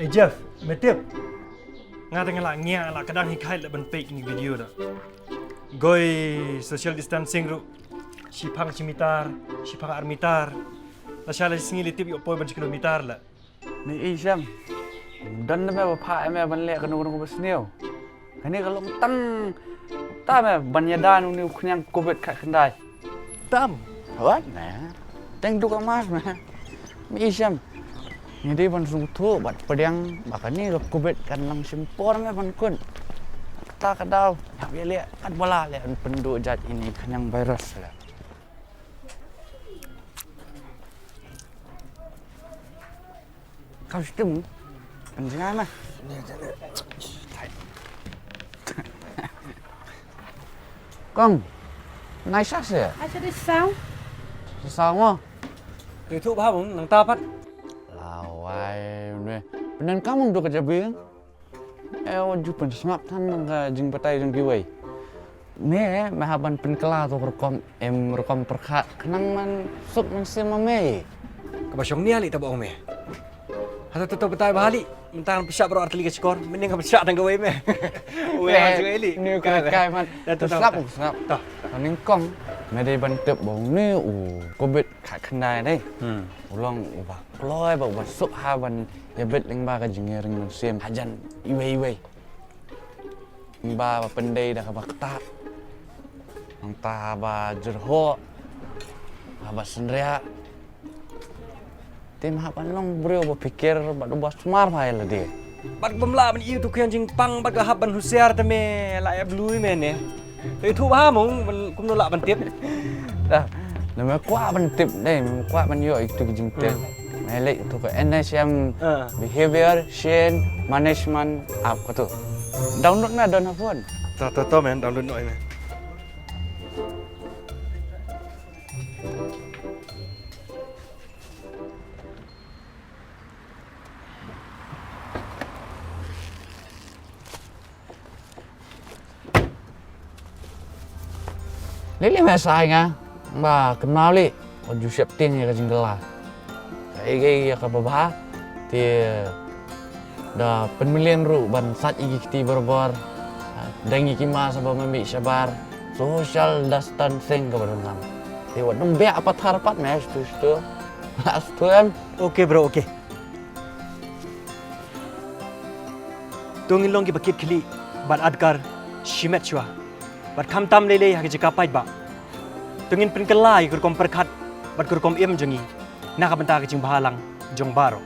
Jeff, metip. Ngatang lah ngia lah kadang hikai lah ban fake ni video dah. Goi social distancing ru. Sipang cimitar, sipang armitar. La shala singi litip yo poi ban kilometer lah. Ni Isyam. Dan na ba pa me ban le kan ko basneo. Kani kalau tan ta me ban yadan ni kunyang covid ka kandai. Tam. What na? Teng duka mas na. Mi Isyam. Ni dia ban sutu bat pedang bakani covid kan lang simpor me ban kun. Ta kadau. Ya le kan bola le penduk jat ini kanyang virus lah. Kau situ Jangan mah. Con, nay sắc gì? Ai cho đi sao? Sao mà? Người thụ ba bóng nắng ta bắt. Lao ai nè. Nên kamu udah kerja biang? Ju pensengap tan nang jing patai jing kiwai. Nih, mahaban penkela tu rekam perkat. Kenang man sup man sima me. Kebasyong ni ali tabok me. Hata tetap betai bahali. Mentang pesyak bro arteli ke skor. Mending pesyak dan gawe me. Ue hal eli. Ni kai man. Snap. Tah. Ning kong. Mede ban tep bong ni covid khat khandai dai. Ulang ba kloi ba sup ha ban ya bet ling ba ka jingering man sim hajan iwe. Ba pendai dah ba kata. Ang ta ba jerho. Ba senria. Tim hapan long bro berpikir bak bos smar phai la dia. Bat bemla man iu tu kian jing pang bat gahap ban husiar te me la ya blue me ne. Tapi thu ba mong man kum no la ban tip. Dah. Nama kuat ban tip dai, kuat ban yo itu jing tip. Melek tu ke NSM behavior change management app ko tu. Download na don phone. Tahu men download noi men. Lili mesai nga. Ba kenal li. Oju siap tin ya kajing gelah. Kai ya ka babah. Ti da penmilian ru ban sat igi kiti berbor. Dangi kima sabab membi sabar. Social distancing ka barang. Ti wadum be apa tharapat mes tu. Astuan. Okey bro, okey. Tungin long ki bakit khili ban adkar shimet chwa. Bat kham tam lele ha jika pai ba. Tungin pen kelai kur kom perkhat bat kur kom im jongi. Na ka benta ka jing bahalang jong baro.